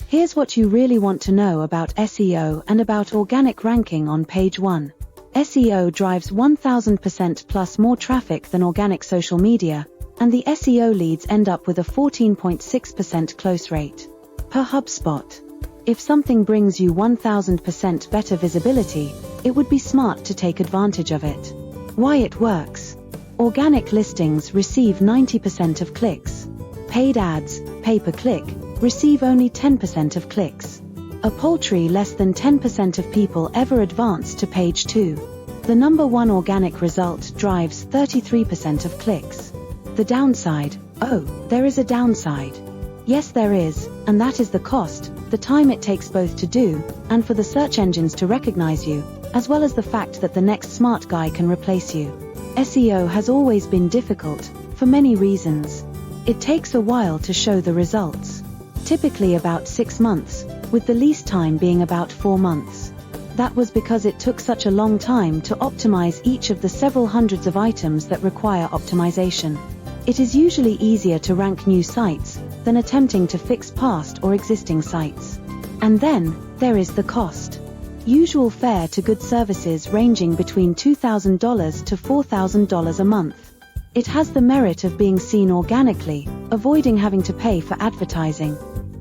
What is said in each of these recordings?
Here's what you really want to know about SEO and about organic ranking on page 1. SEO drives 1000% plus more traffic than organic social media, and the SEO leads end up with a 14.6% close rate. Per HubSpot. If something brings you 1000% better visibility, it would be smart to take advantage of it. Why it works. Organic listings receive 90% of clicks. Paid ads, pay-per-click, receive only 10% of clicks. A paltry less than 10% of people ever advance to page 2. The number 1 organic result drives 33% of clicks. The downside. Oh, there is a downside. Yes, there is, and that is the cost, the time it takes both to do, and for the search engines to recognize you, as well as the fact that the next smart guy can replace you. SEO has always been difficult, for many reasons. It takes a while to show the results. Typically about 6 months, with the least time being about 4 months. That was because it took such a long time to optimize each of the several hundreds of items that require optimization. It is usually easier to rank new sites than attempting to fix past or existing sites. And then, there is the cost. Usual fare to good services ranging between $2,000 to $4,000 a month. It has the merit of being seen organically, avoiding having to pay for advertising.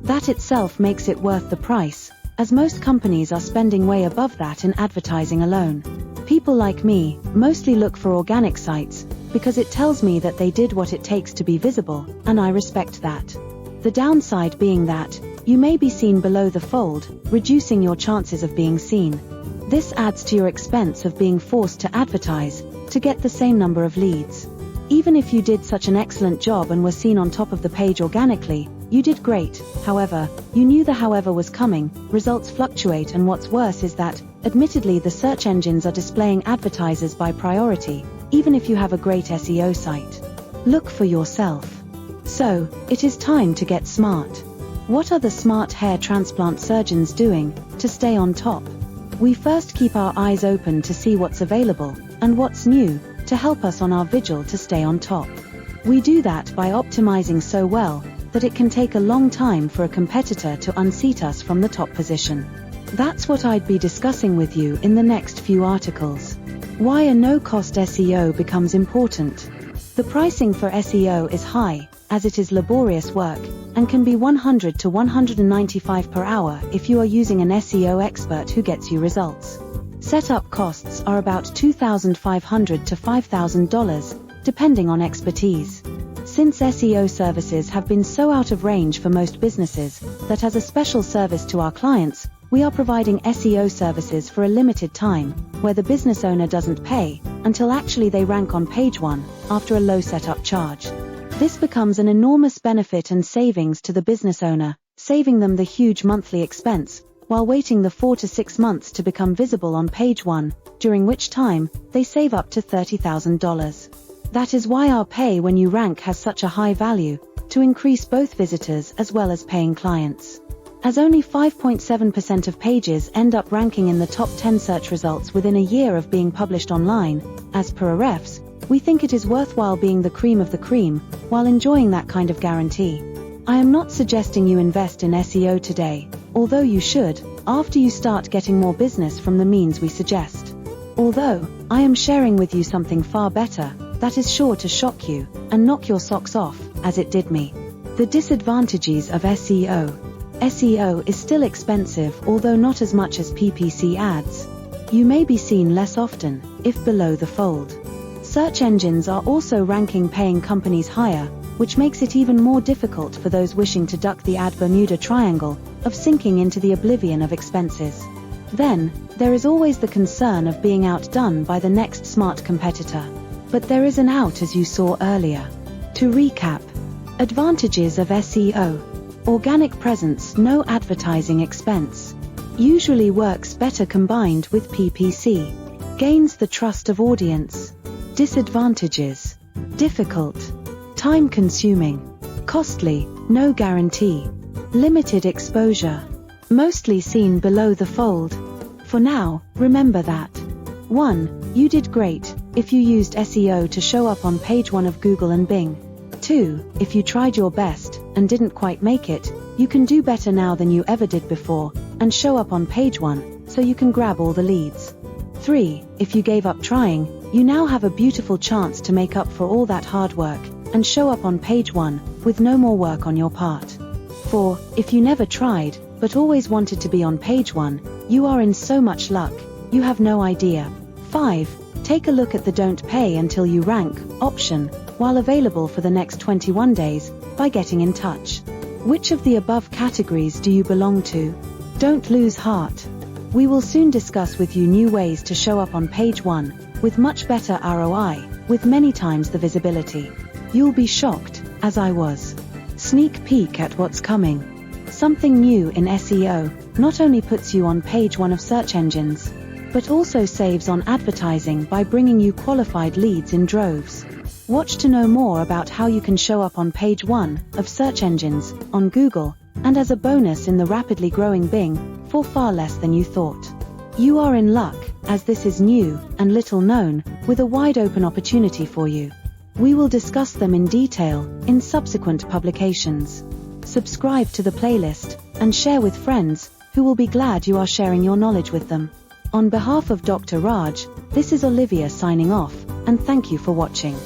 That itself makes it worth the price, as most companies are spending way above that in advertising alone. People like me mostly look for organic sites, because it tells me that they did what it takes to be visible, and I respect that. The downside being that, you may be seen below the fold, reducing your chances of being seen. This adds to your expense of being forced to advertise, to get the same number of leads. Even if you did such an excellent job and were seen on top of the page organically, you did great. However, you knew the however was coming, results fluctuate, and what's worse is that, admittedly, the search engines are displaying advertisers by priority, even if you have a great SEO site. Look for yourself. So, it is time to get smart. What are the smart hair transplant surgeons doing to stay on top? We first keep our eyes open to see what's available, and what's new, to help us on our vigil to stay on top. We do that by optimizing so well that it can take a long time for a competitor to unseat us from the top position. That's what I'd be discussing with you in the next few articles. Why a no-cost SEO becomes important. The pricing for SEO is high, as it is laborious work, and can be $100 to $195 per hour if you are using an SEO expert who gets you results. Setup costs are about $2,500 to $5,000, depending on expertise. Since SEO services have been so out of range for most businesses, that as a special service to our clients, we are providing SEO services for a limited time, where the business owner doesn't pay, until actually they rank on page 1, after a low setup charge. This becomes an enormous benefit and savings to the business owner, saving them the huge monthly expense, while waiting the 4 to 6 months to become visible on page 1, during which time, they save up to $30,000. That is why our pay when you rank has such a high value, to increase both visitors as well as paying clients. As only 5.7% of pages end up ranking in the top 10 search results within a year of being published online, as per Ahrefs, we think it is worthwhile being the cream of the cream, while enjoying that kind of guarantee. I am not suggesting you invest in SEO today, although you should, after you start getting more business from the means we suggest. Although, I am sharing with you something far better, that is sure to shock you, and knock your socks off, as it did me. The disadvantages of SEO. SEO is still expensive, although not as much as PPC ads. You may be seen less often, if below the fold. Search engines are also ranking paying companies higher, which makes it even more difficult for those wishing to duck the ad Bermuda Triangle, of sinking into the oblivion of expenses. Then, there is always the concern of being outdone by the next smart competitor. But there is an out, as you saw earlier. To recap. Advantages of SEO. Organic presence, no advertising expense. Usually works better combined with PPC. Gains the trust of audience. Disadvantages. Difficult. Time-consuming. Costly, no guarantee. Limited exposure. Mostly seen below the fold. For now, remember that. 1. You did great, if you used SEO to show up on page 1 of Google and Bing. 2. If you tried your best, and didn't quite make it, You can do better now than you ever did before, and show up on page 1, so you can grab all the leads. 3. If you gave up trying, you now have a beautiful chance to make up for all that hard work, and show up on page 1, with no more work on your part. 4. If you never tried, but always wanted to be on page 1, you are in so much luck, you have no idea. 5. Take a look at the Don't Pay Until You Rank option, while available for the next 21 days, by getting in touch. Which of the above categories do you belong to? Don't lose heart. We will soon discuss with you new ways to show up on page 1, with much better ROI, with many times the visibility. You'll be shocked, as I was. Sneak peek at what's coming. Something new in SEO not only puts you on page 1 of search engines, but also saves on advertising by bringing you qualified leads in droves. Watch to know more about how you can show up on page 1 of search engines, on Google, and as a bonus in the rapidly growing Bing, for far less than you thought. You are in luck, as this is new and little known, with a wide open opportunity for you. We will discuss them in detail in subsequent publications. Subscribe to the playlist and share with friends who will be glad you are sharing your knowledge with them. On behalf of Dr. Raj, this is Olivia signing off, and thank you for watching.